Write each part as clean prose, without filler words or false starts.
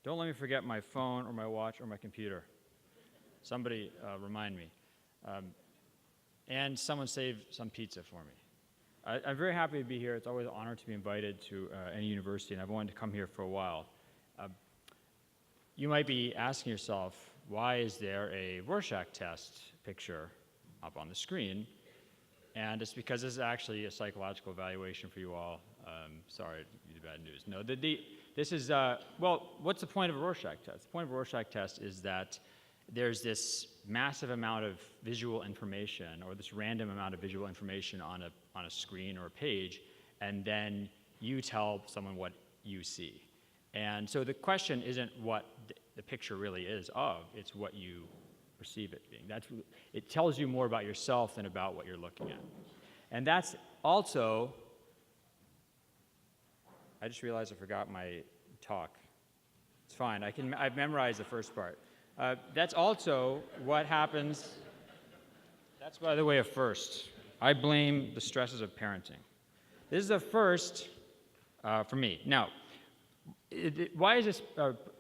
Don't let me forget my phone or my watch or my computer. Somebody remind me. And someone save some pizza for me. I'm very happy to be here. It's always an honor to be invited to any university, and I've wanted to come here for a while. You might be asking yourself, why is there a Rorschach Test picture up on the screen? And it's because this is actually a psychological evaluation for you all. Sorry to give you the bad news. No, this is, well, what's the point of a Rorschach Test? The point of a Rorschach Test is that there's this massive amount of visual information, or this random amount of visual information on a screen or a page, and then you tell someone what you see. And so the question isn't what the picture really is of, it's what you perceive it being. It tells you more about yourself than about what you're looking at. And that's also, I just realized I forgot my talk. It's fine, I've memorized the first part. That's also what happens, that's by the way a first. I blame the stresses of parenting. This is a first for me. Now, why is this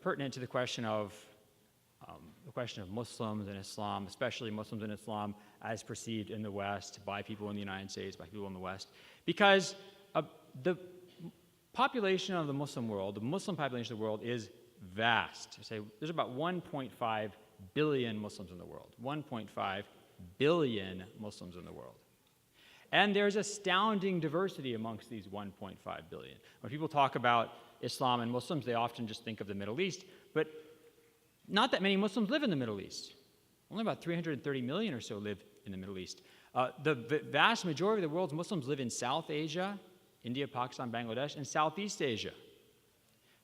pertinent to the question of Muslims and Islam, especially Muslims and Islam as perceived in the West by people in the United States, by people in the West? Because the population of the Muslim world, the Muslim population of the world is vast. Say there's about 1.5 billion Muslims in the world. 1.5 billion Muslims in the world. And there's astounding diversity amongst these 1.5 billion. When people talk about Islam and Muslims, they often just think of the Middle East, but not that many Muslims live in the Middle East. Only about 330 million or so live in the Middle East. The vast majority of the world's Muslims live in South Asia, India, Pakistan, Bangladesh, and Southeast Asia.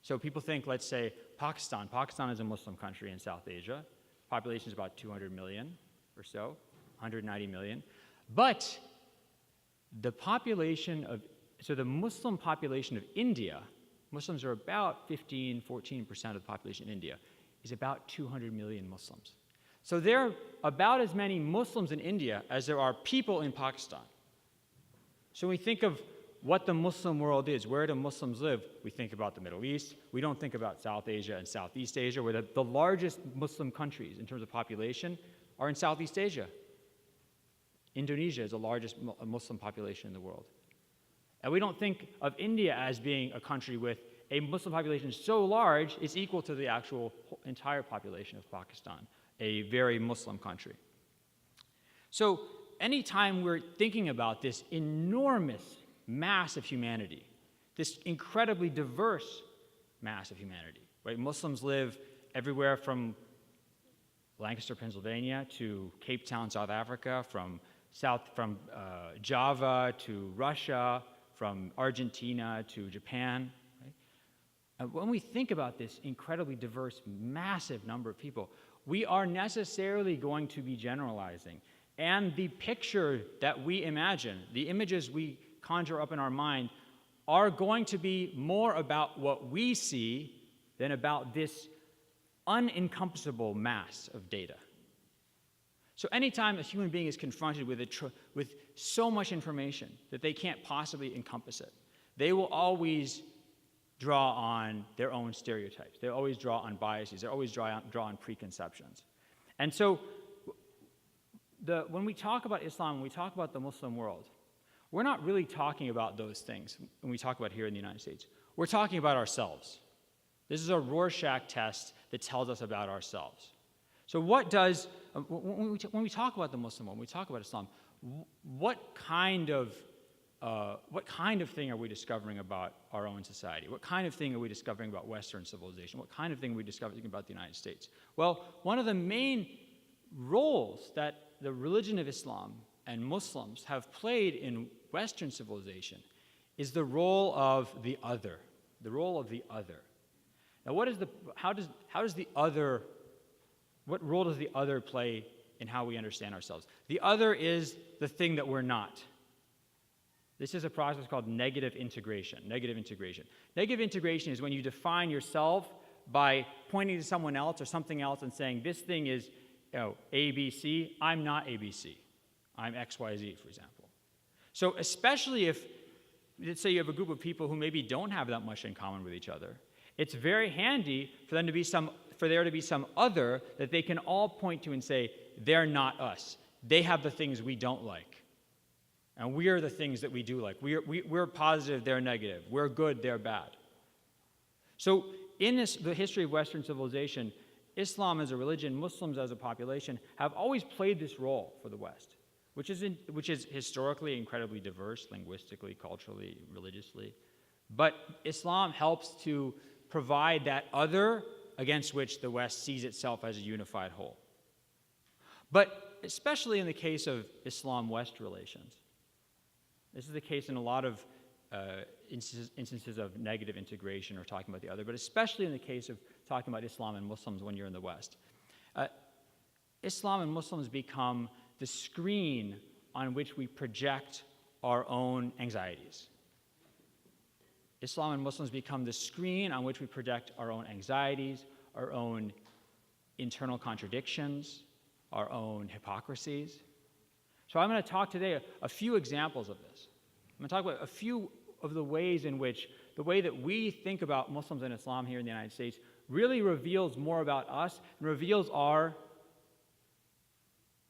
So people think, let's say, Pakistan. Pakistan is a Muslim country in South Asia. Population is about 200 million or so, 190 million. But the Muslim population of India, Muslims are about 14% of the population in India, is about 200 million Muslims. So there are about as many Muslims in India as there are people in Pakistan. So when we think of what the Muslim world is, where do Muslims live, we think about the Middle East. We don't think about South Asia and Southeast Asia, where the largest Muslim countries in terms of population are in Southeast Asia. Indonesia is the largest Muslim population in the world. And we don't think of India as being a country with a Muslim population so large it's equal to the actual entire population of Pakistan, a very Muslim country. So anytime we're thinking about this enormous mass of humanity, this incredibly diverse mass of humanity, right? Muslims live everywhere from Lancaster, Pennsylvania to Cape Town, South Africa, from Java to Russia, from Argentina to Japan. Right? And when we think about this incredibly diverse, massive number of people, we are necessarily going to be generalizing. And the picture that we imagine, the images we conjure up in our mind, are going to be more about what we see than about this unencompassable mass of data. So anytime a human being is confronted with so much information that they can't possibly encompass it, they will always draw on their own stereotypes. They always draw on biases. They always draw on preconceptions. And so when we talk about Islam, when we talk about the Muslim world, we're not really talking about those things when we talk about here in the United States. We're talking about ourselves. This is a Rorschach test that tells us about ourselves. So when we talk about the Muslim world, when we talk about Islam, what kind of thing are we discovering about our own society? What kind of thing are we discovering about Western civilization? What kind of thing are we discovering about the United States? Well, one of the main roles that the religion of Islam and Muslims have played in Western civilization is the role of the other. The role of the other. Now, what role does the other play in how we understand ourselves? The other is the thing that we're not. This is a process called negative integration. Negative integration. Negative integration is when you define yourself by pointing to someone else or something else and saying, this thing is ABC, I'm not ABC. I'm XYZ, for example. So especially if, let's say you have a group of people who maybe don't have that much in common with each other, It's very handy for there to be some other that they can all point to and say, they're not us. They have the things we don't like. And we are the things that we do like. We're positive, they're negative. We're good, they're bad. So in the history of Western civilization, Islam as a religion, Muslims as a population, have always played this role for the West, which is historically incredibly diverse, linguistically, culturally, religiously. But Islam helps to provide that other against which the West sees itself as a unified whole. But especially in the case of Islam-West relations, this is the case in a lot of instances of negative integration or talking about the other, but especially in the case of talking about Islam and Muslims when you're in the West. Islam and Muslims become the screen on which we project our own anxieties. Islam and Muslims become the screen on which we project our own anxieties, our own internal contradictions, our own hypocrisies. So I'm going to talk today a few examples of this. I'm going to talk about a few of the ways in which the way that we think about Muslims and Islam here in the United States really reveals more about us and reveals our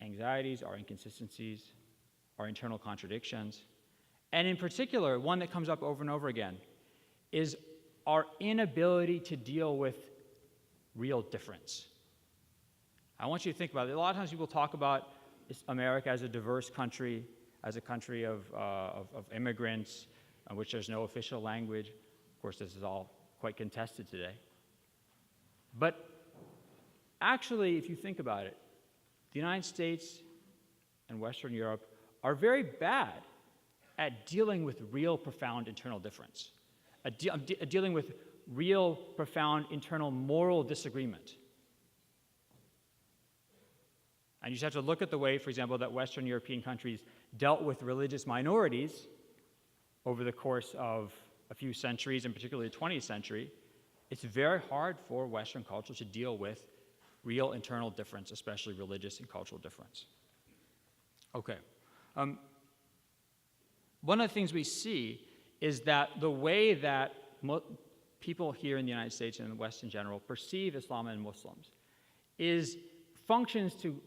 anxieties, our inconsistencies, our internal contradictions. And in particular, one that comes up over and over again is our inability to deal with real difference. I want you to think about it. A lot of times people talk about America as a diverse country, as a country of immigrants, in which there's no official language. Of course, this is all quite contested today. But actually, if you think about it, the United States and Western Europe are very bad at dealing with real profound internal difference, dealing with real profound internal moral disagreement. And you just have to look at the way, for example, that Western European countries dealt with religious minorities over the course of a few centuries, and particularly the 20th century. It's very hard for Western culture to deal with real internal difference, especially religious and cultural difference. Okay. One of the things we see is that the way that people here in the United States and in the West in general perceive Islam and Muslims functions to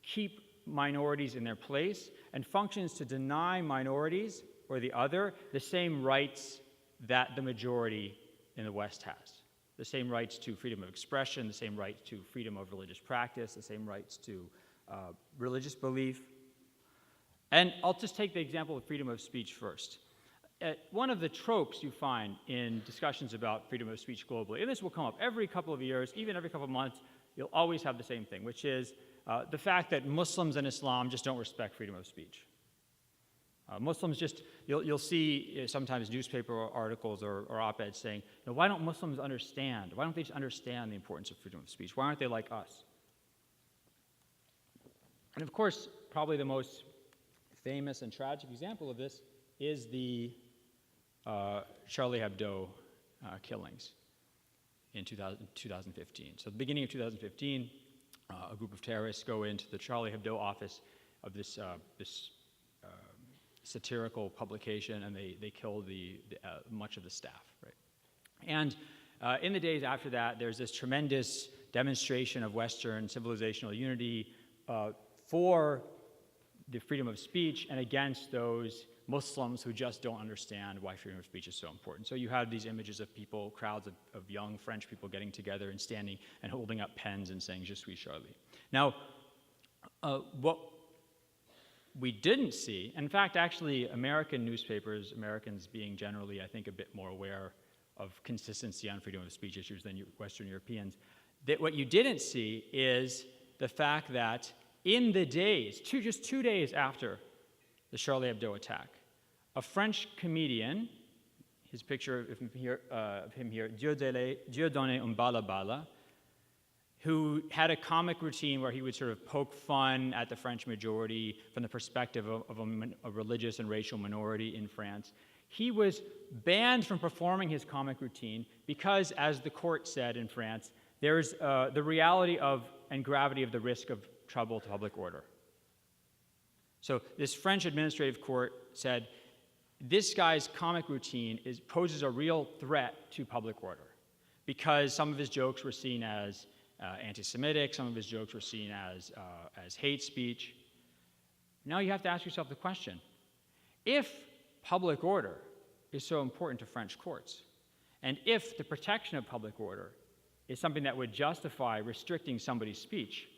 keep minorities in their place and functions to deny minorities or the other the same rights that the majority in the West has. The same rights to freedom of expression, the same rights to freedom of religious practice, the same rights to religious belief. And I'll just take the example of freedom of speech first. One of the tropes you find in discussions about freedom of speech globally, and this will come up every couple of years, even every couple of months, you'll always have the same thing, which is the fact that Muslims and Islam just don't respect freedom of speech. Muslims just, you'll see sometimes newspaper articles or op-eds saying, why don't Muslims understand? Why don't they just understand the importance of freedom of speech? Why aren't they like us? And of course, probably the most famous and tragic example of this is the Charlie Hebdo killings in 2015. So at the beginning of 2015, a group of terrorists go into the Charlie Hebdo office of this satirical publication, and they kill much of the staff, right? And in the days after that, there's this tremendous demonstration of Western civilizational unity for the freedom of speech and against those Muslims who just don't understand why freedom of speech is so important. So you have these images of people, crowds of young French people getting together and standing and holding up pens and saying, "Je suis Charlie." Now, what we didn't see, in fact, actually, American newspapers, Americans being generally, I think, a bit more aware of consistency on freedom of speech issues than Western Europeans, that what you didn't see is the fact that in the days, just 2 days after the Charlie Hebdo attack, a French comedian, his picture of him here, Dieudonné Umbalabala, who had a comic routine where he would sort of poke fun at the French majority from the perspective of a religious and racial minority in France. He was banned from performing his comic routine because, as the court said in France, there's the reality of and gravity of the risk of trouble to public order. So this French administrative court said, this guy's comic routine poses a real threat to public order. because some of his jokes were seen as anti-Semitic, some of his jokes were seen as hate speech. Now you have to ask yourself the question, if public order is so important to French courts, and if the protection of public order is something that would justify restricting somebody's speech,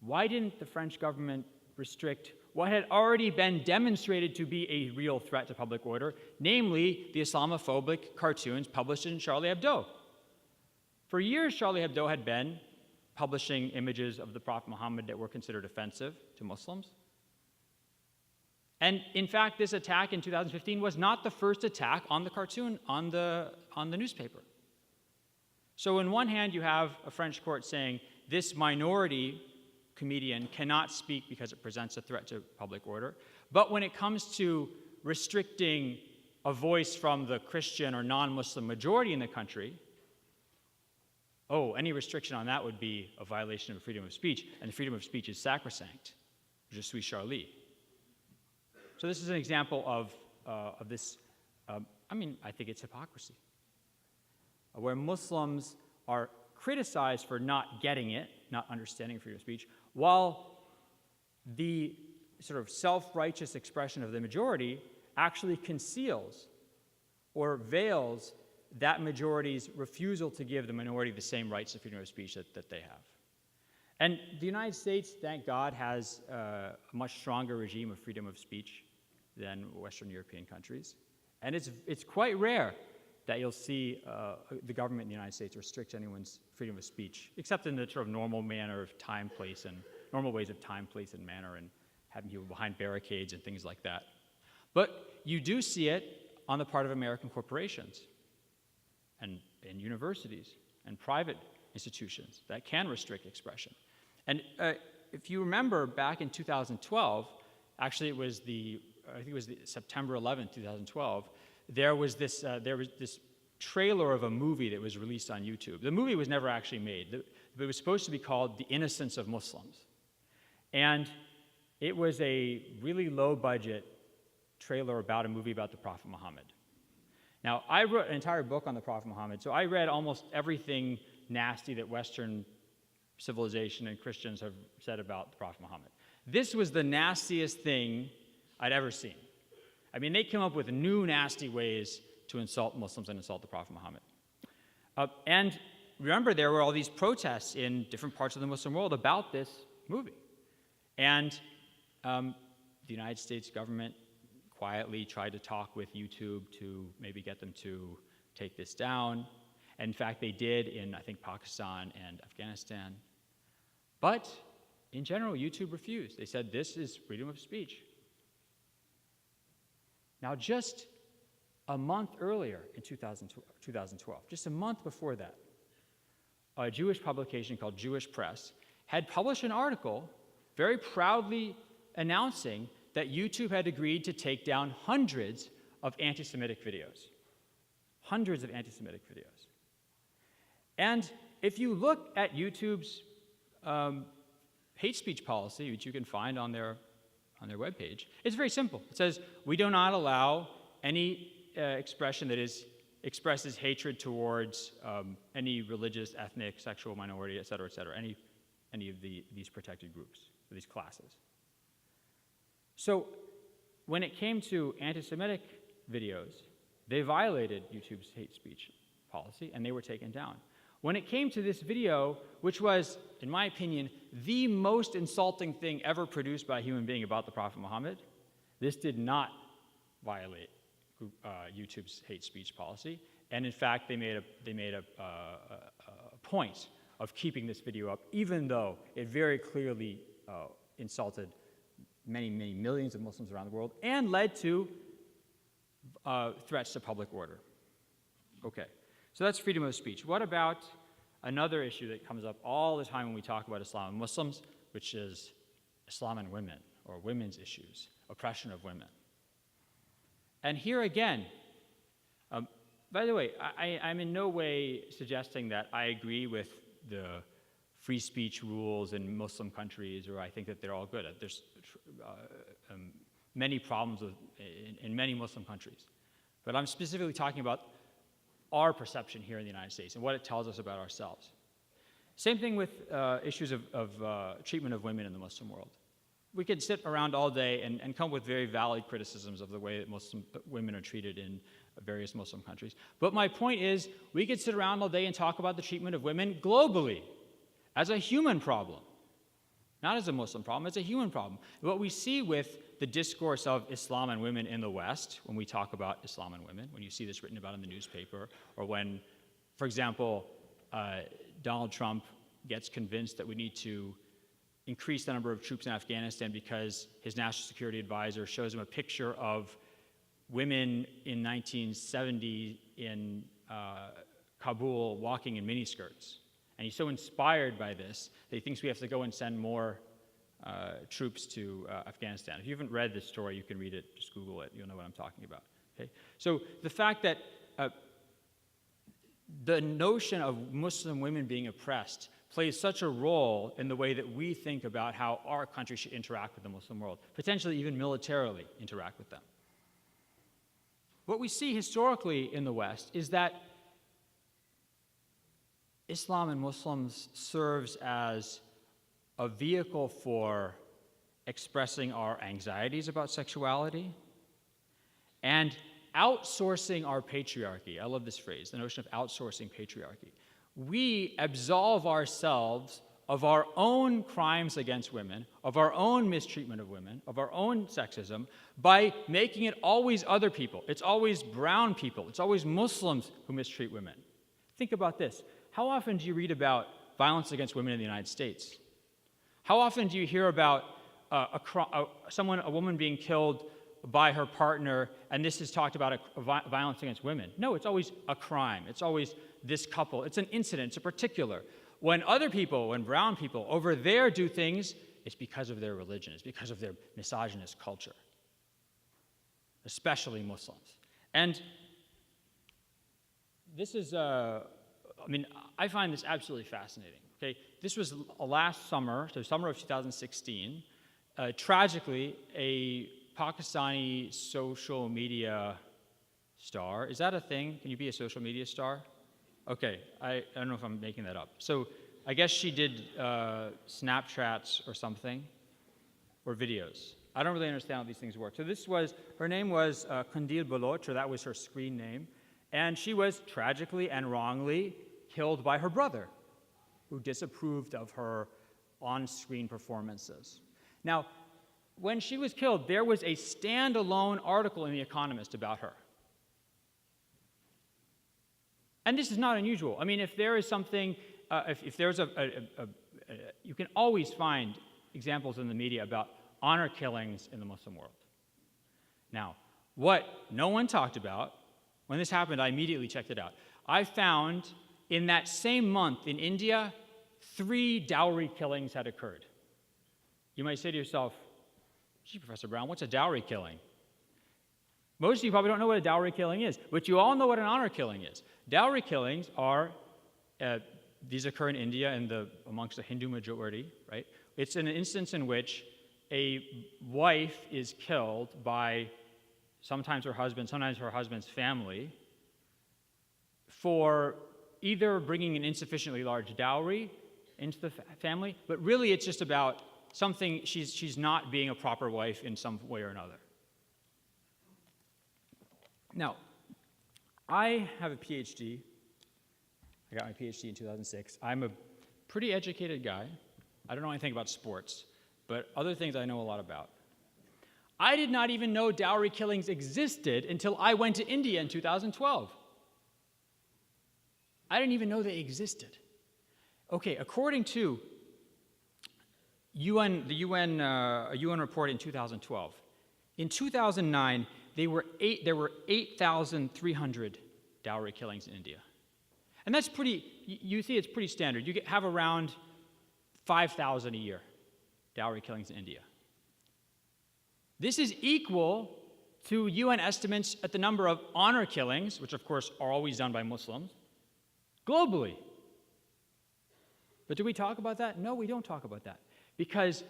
why didn't the French government restrict what had already been demonstrated to be a real threat to public order, namely the Islamophobic cartoons published in Charlie Hebdo? For years, Charlie Hebdo had been publishing images of the Prophet Muhammad that were considered offensive to Muslims. And in fact, this attack in 2015 was not the first attack on the cartoon on the newspaper. So on one hand, you have a French court saying this minority comedian cannot speak because it presents a threat to public order. But when it comes to restricting a voice from the Christian or non-Muslim majority in the country, any restriction on that would be a violation of freedom of speech, and the freedom of speech is sacrosanct. Je suis Charlie. So this is an example of this, I think it's hypocrisy, where Muslims are criticized for not getting it, not understanding freedom of speech, while the sort of self-righteous expression of the majority actually conceals or veils that majority's refusal to give the minority the same rights to freedom of speech that they have. And the United States, thank God, has a much stronger regime of freedom of speech than Western European countries. And it's quite rare that you'll see the government in the United States restrict anyone's freedom of speech, except in the sort of normal manner of time, place, and normal ways of time, place, and manner, and having people behind barricades and things like that. But you do see it on the part of American corporations and universities and private institutions that can restrict expression. And if you remember back in 2012, actually it was I think it was September 11th, 2012, there was this trailer of a movie that was released on YouTube. The movie was never actually made, but it was supposed to be called The Innocence of Muslims. And it was a really low-budget trailer about a movie about the Prophet Muhammad. Now, I wrote an entire book on the Prophet Muhammad, so I read almost everything nasty that Western civilization and Christians have said about the Prophet Muhammad. This was the nastiest thing I'd ever seen. I mean, they came up with new nasty ways to insult Muslims and insult the Prophet Muhammad. And remember, there were all these protests in different parts of the Muslim world about this movie. And the United States government quietly tried to talk with YouTube to maybe get them to take this down. And in fact, they did in, I think, Pakistan and Afghanistan. But in general, YouTube refused. They said, this is freedom of speech. Now, just a month earlier in 2012, just a month before that, a Jewish publication called Jewish Press had published an article very proudly announcing that YouTube had agreed to take down hundreds of anti-Semitic videos. Hundreds of anti-Semitic videos. And if you look at YouTube's hate speech policy, which you can find on their webpage, it's very simple. It says, we do not allow any expression that expresses hatred towards any religious, ethnic, sexual minority, et cetera, any of these protected groups, or these classes. So when it came to anti-Semitic videos, they violated YouTube's hate speech policy, and they were taken down. When it came to this video, which was, in my opinion, the most insulting thing ever produced by a human being about the Prophet Muhammad, this did not violate YouTube's hate speech policy. And in fact, they made a point of keeping this video up, even though it very clearly insulted many, many millions of Muslims around the world and led to threats to public order. Okay. So that's freedom of speech. What about another issue that comes up all the time when we talk about Islam and Muslims, which is Islam and women, or women's issues, oppression of women? And here again, by the way, I'm in no way suggesting that I agree with the free speech rules in Muslim countries, or I think that they're all good. There's many problems in many Muslim countries. But I'm specifically talking about our perception here in the United States and what it tells us about ourselves. Same thing with issues of treatment of women in the Muslim world. We could sit around all day and come up with very valid criticisms of the way that Muslim women are treated in various Muslim countries. But my point is, we could sit around all day and talk about the treatment of women globally as a human problem. Not as a Muslim problem, as a human problem. What we see with the discourse of Islam and women in the West, when we talk about Islam and women, when you see this written about in the newspaper, or when, for example, Donald Trump gets convinced that we need to increase the number of troops in Afghanistan because his national security advisor shows him a picture of women in 1970 in Kabul walking in miniskirts. And he's so inspired by this that he thinks we have to go and send more troops to Afghanistan. If you haven't read this story, you can read it. Just Google it. You'll know what I'm talking about. Okay? So the fact that the notion of Muslim women being oppressed plays such a role in the way that we think about how our country should interact with the Muslim world, potentially even militarily interact with them. What we see historically in the West is that Islam and Muslims serves as a vehicle for expressing our anxieties about sexuality and outsourcing our patriarchy. I love this phrase, the notion of outsourcing patriarchy. We absolve ourselves of our own crimes against women, of our own mistreatment of women, of our own sexism, by making it always other people. It's always brown people. It's always Muslims who mistreat women. Think about this. How often do you read about violence against women in the United States? How often do you hear about a woman being killed by her partner, and this is talked about violence against women? No, it's always a crime. It's always this couple. It's an incident. It's a particular. When other people, when brown people over there do things, it's because of their religion. It's because of their misogynist culture, especially Muslims. And this is I find this absolutely fascinating. Okay, this was last summer, so summer of 2016. Tragically, a Pakistani social media star. Is that a thing? Can you be a social media star? Okay, I don't know if I'm making that up. So I guess she did Snapchats or something, or videos. I don't really understand how these things work. So her name was Qandil Baloch, or that was her screen name, and she was tragically and wrongly killed by her brother, who disapproved of her on-screen performances. Now, when she was killed, there was a standalone article in The Economist about her. And this is not unusual. I mean, if there is something, if there's you can always find examples in the media about honor killings in the Muslim world. Now, what no one talked about, when this happened, I immediately checked it out. I found in that same month in India, 3 dowry killings had occurred. You might say to yourself, gee, Professor Brown, what's a dowry killing? Most of you probably don't know what a dowry killing is, but you all know what an honor killing is. Dowry killings are, these occur in India and amongst the Hindu majority, right? It's an instance in which a wife is killed by sometimes her husband, sometimes her husband's family, for either bringing an insufficiently large dowry into the family, but really it's just about something, she's not being a proper wife in some way or another. Now, I have a Ph.D. I got my Ph.D. in 2006. I'm a pretty educated guy. I don't know anything about sports, but other things I know a lot about. I did not even know dowry killings existed until I went to India in 2012. I didn't even know they existed. Okay, according to a UN report in 2012, in 2009, there were 8,300 dowry killings in India. And that's pretty, you see it's pretty standard. You have around 5,000 a year dowry killings in India. This is equal to UN estimates at the number of honor killings, which of course are always done by Muslims, globally. But do we talk about that? No, we don't talk about that. Because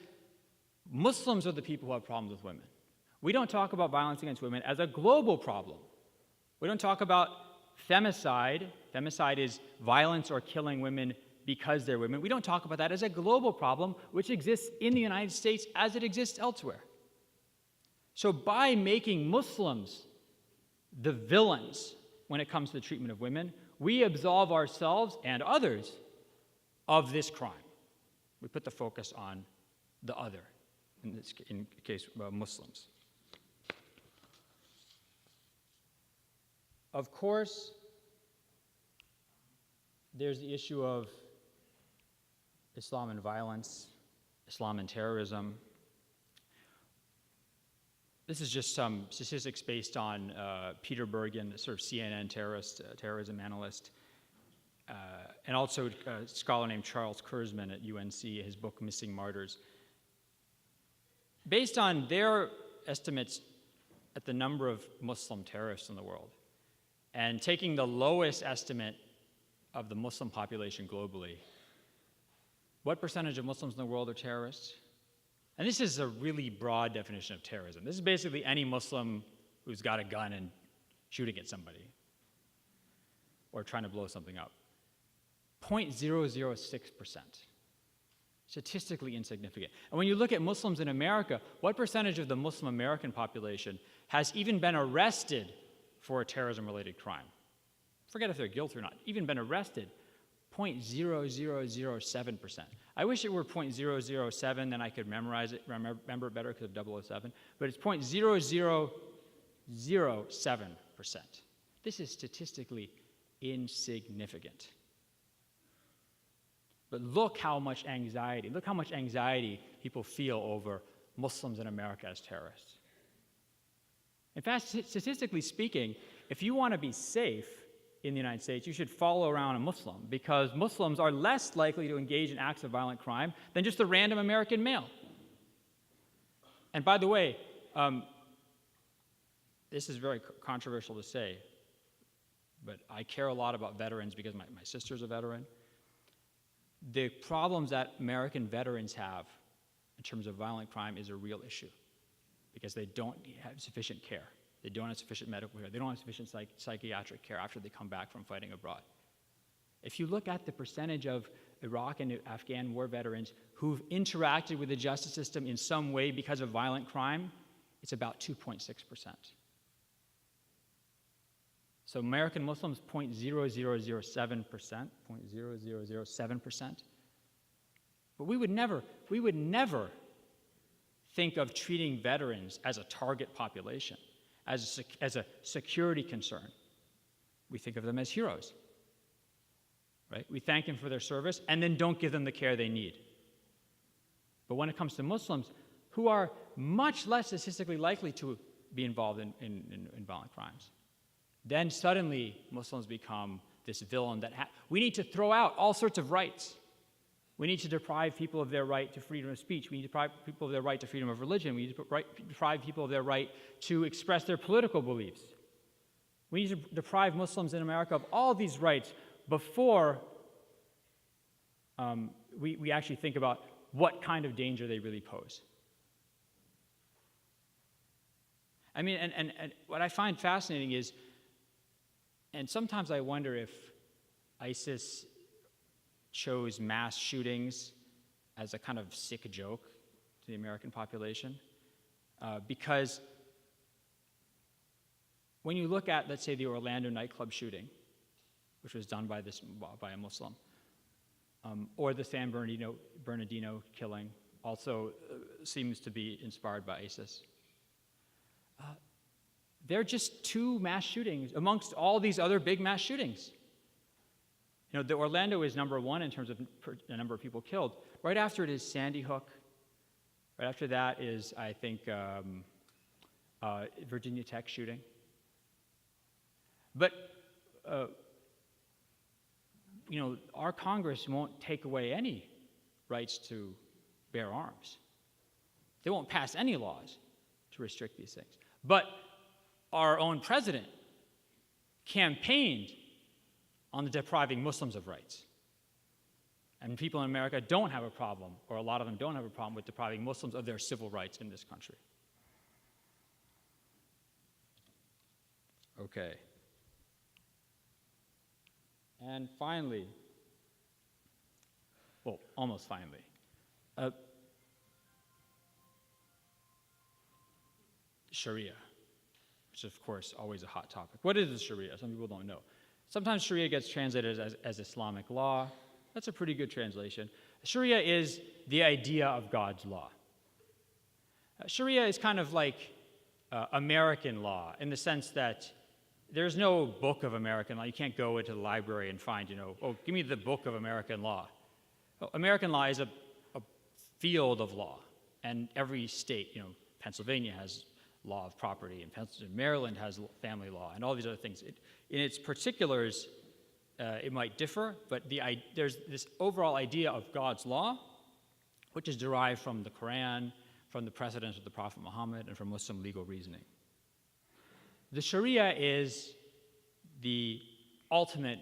Muslims are the people who have problems with women. We don't talk about violence against women as a global problem. We don't talk about Femicide is violence or killing women because they're women. We don't talk about that as a global problem which exists in the United States as it exists elsewhere. So by making Muslims the villains when it comes to the treatment of women, we absolve ourselves and others of this crime. We put the focus on the other, in this case, Muslims. Of course, there's the issue of Islam and violence, Islam and terrorism. This is just some statistics based on Peter Bergen, sort of CNN terrorism analyst, and also a scholar named Charles Kurzman at UNC, his book Missing Martyrs. Based on their estimates at the number of Muslim terrorists in the world, and taking the lowest estimate of the Muslim population globally, what percentage of Muslims in the world are terrorists? And this is a really broad definition of terrorism. This is basically any Muslim who's got a gun and shooting at somebody or trying to blow something up. 0.006%. Statistically insignificant. And when you look at Muslims in America, what percentage of the Muslim American population has even been arrested for a terrorism-related crime? Forget if they're guilty or not. Even been arrested, 0.0007%. I wish it were 0.007, then I could memorize it, remember it better because of 007, but it's 0.0007%. This is statistically insignificant. But look how much anxiety people feel over Muslims in America as terrorists. In fact, statistically speaking, if you want to be safe in the United States, you should follow around a Muslim, because Muslims are less likely to engage in acts of violent crime than just a random American male. And by the way, this is very controversial to say, but I care a lot about veterans because my sister's a veteran. The problems that American veterans have in terms of violent crime is a real issue because they don't have sufficient care. They don't have sufficient medical care. They don't have sufficient psychiatric care after they come back from fighting abroad. If you look at the percentage of Iraq and Afghan war veterans who've interacted with the justice system in some way because of violent crime, it's about 2.6%. So American Muslims, 0.0007%, 0.0007%. But we would never think of treating veterans as a target population, as a security concern. We think of them as heroes, right? We thank them for their service and then don't give them the care they need. But when it comes to Muslims, who are much less statistically likely to be involved in violent crimes, then suddenly Muslims become this villain that we need to throw out all sorts of rights. We need to deprive people of their right to freedom of speech. We need to deprive people of their right to freedom of religion. We need to deprive people of their right to express their political beliefs. We need to deprive Muslims in America of all these rights before we actually think about what kind of danger they really pose. I mean, and what I find fascinating is, and sometimes I wonder if ISIS chose mass shootings as a kind of sick joke to the American population, because when you look at, let's say, the Orlando nightclub shooting, which was done by a Muslim, or the San Bernardino killing, also seems to be inspired by ISIS. They're just two mass shootings amongst all these other big mass shootings. You know, the Orlando is number one in terms of the number of people killed. Right after it is Sandy Hook. Right after that is, I think, Virginia Tech shooting. But, our Congress won't take away any rights to bear arms. They won't pass any laws to restrict these things. But our own president campaigned on the depriving Muslims of rights. And people in America don't have a problem, or a lot of them don't have a problem with depriving Muslims of their civil rights in this country. Okay. And finally, well, almost finally, Sharia, which is, of course, always a hot topic. What is the Sharia? Some people don't know. Sometimes Sharia gets translated as Islamic law. That's a pretty good translation. Sharia is the idea of God's law. Sharia is kind of like American law in the sense that there's no book of American law. You can't go into the library and find, oh, give me the book of American law. American law is a field of law, and every state, Pennsylvania has law of property, and Maryland has family law, and all these other things. In its particulars, it might differ, but there's this overall idea of God's law, which is derived from the Quran, from the precedents of the Prophet Muhammad, and from Muslim legal reasoning. The Sharia is the ultimate